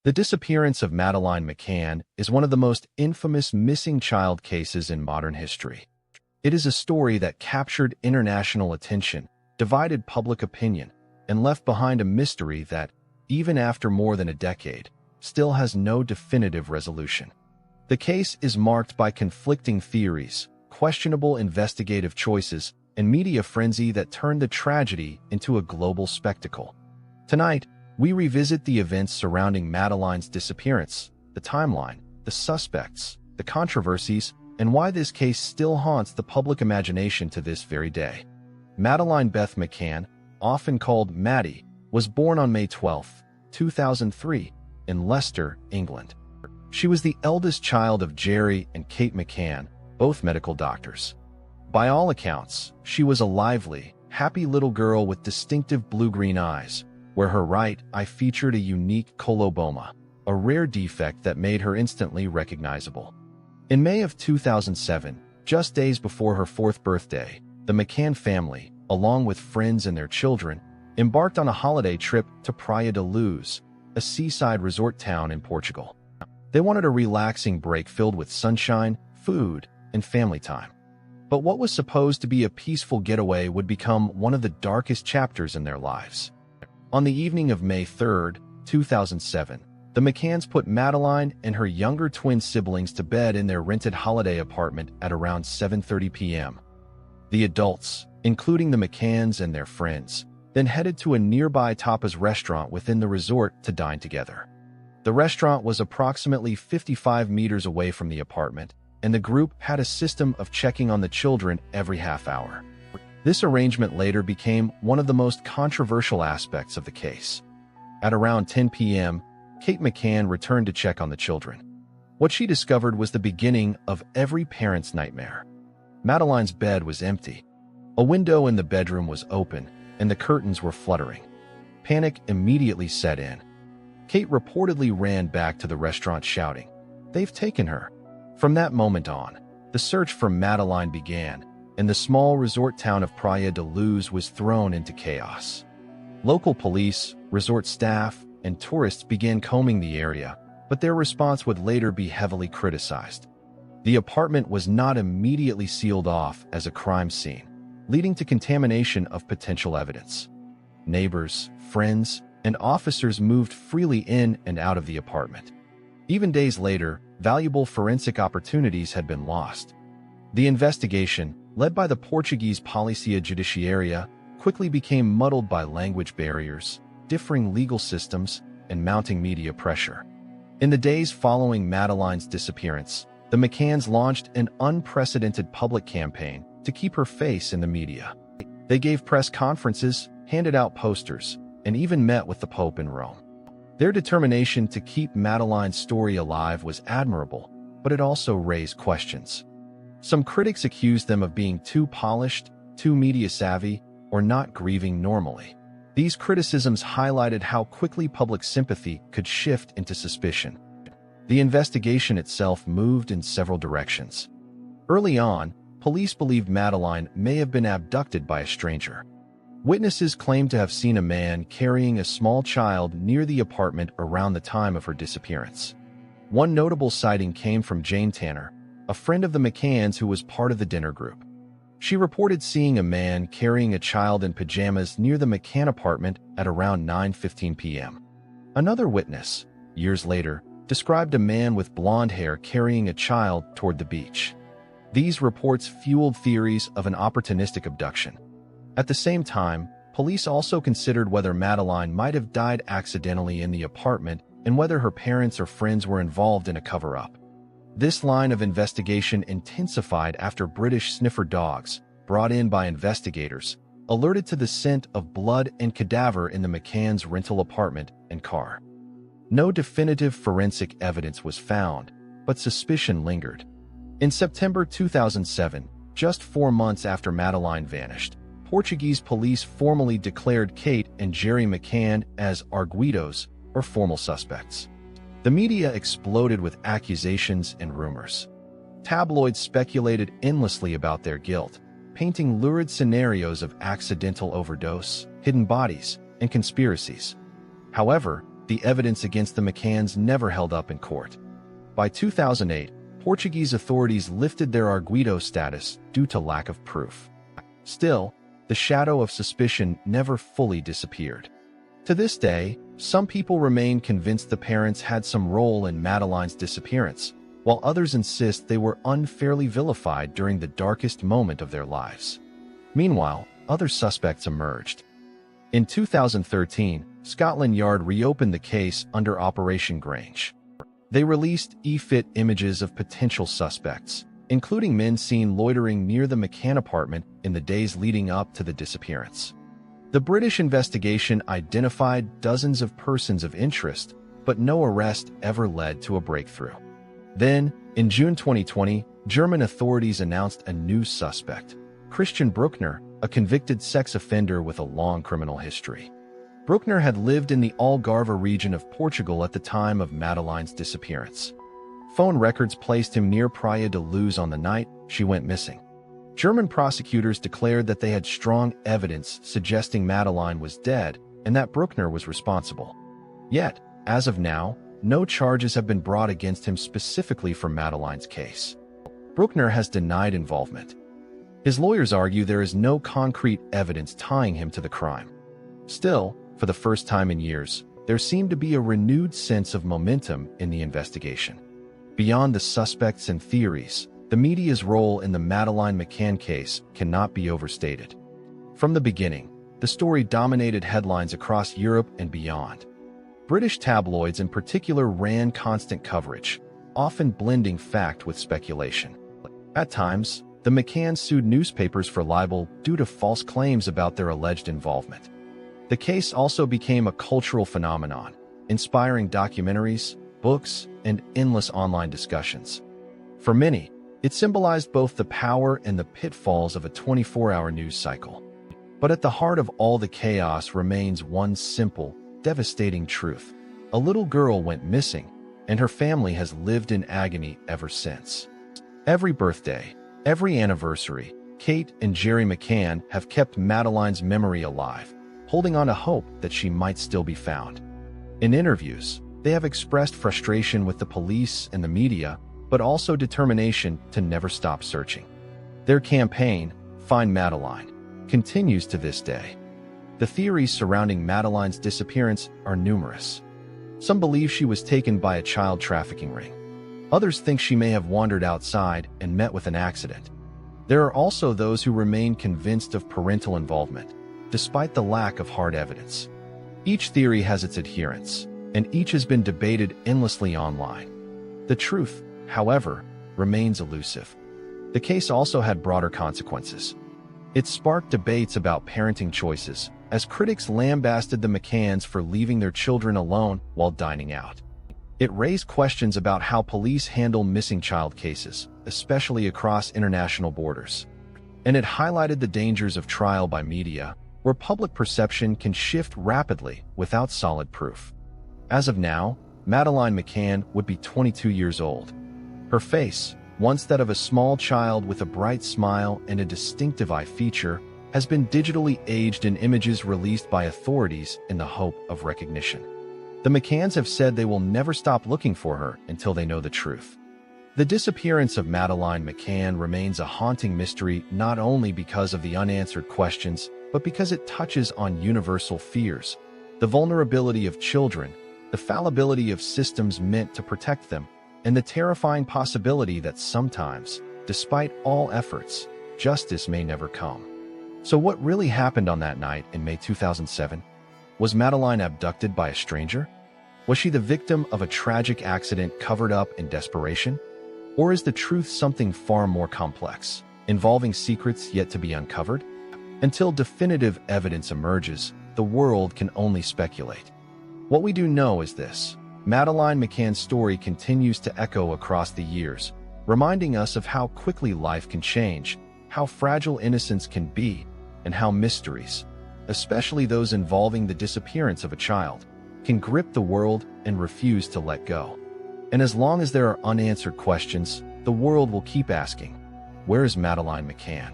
The disappearance of Madeleine McCann is one of the most infamous missing child cases in modern history. It is a story that captured international attention, divided public opinion, and left behind a mystery that, even after more than a decade, still has no definitive resolution. The case is marked by conflicting theories, questionable investigative choices, and media frenzy that turned the tragedy into a global spectacle. Tonight, we revisit the events surrounding Madeleine's disappearance, the timeline, the suspects, the controversies, and why this case still haunts the public imagination to this very day. Madeleine Beth McCann, often called Maddie, was born on May 12, 2003, in Leicester, England. She was the eldest child of Jerry and Kate McCann, both medical doctors. By all accounts, she was a lively, happy little girl with distinctive blue-green eyes, where her right eye featured a unique coloboma, a rare defect that made her instantly recognizable. In May of 2007, just days before her 4th birthday, the McCann family, along with friends and their children, embarked on a holiday trip to Praia da Luz, a seaside resort town in Portugal. They wanted a relaxing break filled with sunshine, food, and family time. But what was supposed to be a peaceful getaway would become one of the darkest chapters in their lives. On the evening of May 3, 2007, the McCanns put Madeleine and her younger twin siblings to bed in their rented holiday apartment at around 7:30 p.m. The adults, including the McCanns and their friends, then headed to a nearby tapas restaurant within the resort to dine together. The restaurant was approximately 55 meters away from the apartment, and the group had a system of checking on the children every half hour. This arrangement later became one of the most controversial aspects of the case. At around 10 p.m., Kate McCann returned to check on the children. What she discovered was the beginning of every parent's nightmare. Madeleine's bed was empty. A window in the bedroom was open, and the curtains were fluttering. Panic immediately set in. Kate reportedly ran back to the restaurant shouting, "They've taken her." From that moment on, the search for Madeleine began, and the small resort town of Praia da Luz was thrown into chaos. Local police, resort staff, and tourists began combing the area, but their response would later be heavily criticized. The apartment was not immediately sealed off as a crime scene, leading to contamination of potential evidence. Neighbors, friends, and officers moved freely in and out of the apartment. Even days later, valuable forensic opportunities had been lost. The investigation, led by the Portuguese Polícia Judiciária, quickly became muddled by language barriers, differing legal systems, and mounting media pressure. In the days following Madeleine's disappearance, the McCanns launched an unprecedented public campaign to keep her face in the media. They gave press conferences, handed out posters, and even met with the Pope in Rome. Their determination to keep Madeleine's story alive was admirable, but it also raised questions. Some critics accused them of being too polished, too media-savvy, or not grieving normally. These criticisms highlighted how quickly public sympathy could shift into suspicion. The investigation itself moved in several directions. Early on, police believed Madeleine may have been abducted by a stranger. Witnesses claimed to have seen a man carrying a small child near the apartment around the time of her disappearance. One notable sighting came from Jane Tanner, a friend of the McCanns who was part of the dinner group. She reported seeing a man carrying a child in pajamas near the McCann apartment at around 9:15 p.m. Another witness, years later, described a man with blonde hair carrying a child toward the beach. These reports fueled theories of an opportunistic abduction. At the same time, police also considered whether Madeleine might have died accidentally in the apartment and whether her parents or friends were involved in a cover-up. This line of investigation intensified after British sniffer dogs, brought in by investigators, alerted to the scent of blood and cadaver in the McCann's rental apartment and car. No definitive forensic evidence was found, but suspicion lingered. In September 2007, just 4 months after Madeleine vanished, Portuguese police formally declared Kate and Jerry McCann as arguidos, or formal suspects. The media exploded with accusations and rumors. Tabloids speculated endlessly about their guilt, painting lurid scenarios of accidental overdose, hidden bodies, and conspiracies. However, the evidence against the McCanns never held up in court. By 2008, Portuguese authorities lifted their arguido status due to lack of proof. Still, the shadow of suspicion never fully disappeared. To this day, some people remain convinced the parents had some role in Madeleine's disappearance, while others insist they were unfairly vilified during the darkest moment of their lives. Meanwhile, other suspects emerged. In 2013, Scotland Yard reopened the case under Operation Grange. They released e-fit images of potential suspects, including men seen loitering near the McCann apartment in the days leading up to the disappearance. The British investigation identified dozens of persons of interest, but no arrest ever led to a breakthrough. Then, in June 2020, German authorities announced a new suspect, Christian Bruckner, a convicted sex offender with a long criminal history. Bruckner had lived in the Algarve region of Portugal at the time of Madeleine's disappearance. Phone records placed him near Praia de Luz on the night she went missing. German prosecutors declared that they had strong evidence suggesting Madeleine was dead and that Bruckner was responsible. Yet, as of now, no charges have been brought against him specifically for Madeleine's case. Bruckner has denied involvement. His lawyers argue there is no concrete evidence tying him to the crime. Still, for the first time in years, there seemed to be a renewed sense of momentum in the investigation. Beyond the suspects and theories, the media's role in the Madeleine McCann case cannot be overstated. From the beginning, the story dominated headlines across Europe and beyond. British tabloids in particular ran constant coverage, often blending fact with speculation. At times, the McCanns sued newspapers for libel due to false claims about their alleged involvement. The case also became a cultural phenomenon, inspiring documentaries, books, and endless online discussions. For many, it symbolized both the power and the pitfalls of a 24-hour news cycle. But at the heart of all the chaos remains one simple, devastating truth. A little girl went missing, and her family has lived in agony ever since. Every birthday, every anniversary, Kate and Jerry McCann have kept Madeleine's memory alive, holding on to hope that she might still be found. In interviews, they have expressed frustration with the police and the media, but also determination to never stop searching. Their campaign, Find Madeleine, continues to this day. The theories surrounding Madeleine's disappearance are numerous. Some believe she was taken by a child trafficking ring. Others think she may have wandered outside and met with an accident. There are also those who remain convinced of parental involvement, despite the lack of hard evidence. Each theory has its adherents, and each has been debated endlessly online. The truth, however, remains elusive. The case also had broader consequences. It sparked debates about parenting choices, as critics lambasted the McCanns for leaving their children alone while dining out. It raised questions about how police handle missing child cases, especially across international borders. And it highlighted the dangers of trial by media, where public perception can shift rapidly without solid proof. As of now, Madeleine McCann would be 22 years old. Her face, once that of a small child with a bright smile and a distinctive eye feature, has been digitally aged in images released by authorities in the hope of recognition. The McCanns have said they will never stop looking for her until they know the truth. The disappearance of Madeleine McCann remains a haunting mystery not only because of the unanswered questions, but because it touches on universal fears, the vulnerability of children, the fallibility of systems meant to protect them, and the terrifying possibility that sometimes, despite all efforts, justice may never come. So what really happened on that night in May 2007? Was Madeleine abducted by a stranger? Was she the victim of a tragic accident covered up in desperation? Or is the truth something far more complex, involving secrets yet to be uncovered? Until definitive evidence emerges, the world can only speculate. What we do know is this: Madeleine McCann's story continues to echo across the years, reminding us of how quickly life can change, how fragile innocence can be, and how mysteries, especially those involving the disappearance of a child, can grip the world and refuse to let go. And as long as there are unanswered questions, the world will keep asking, where is Madeleine McCann?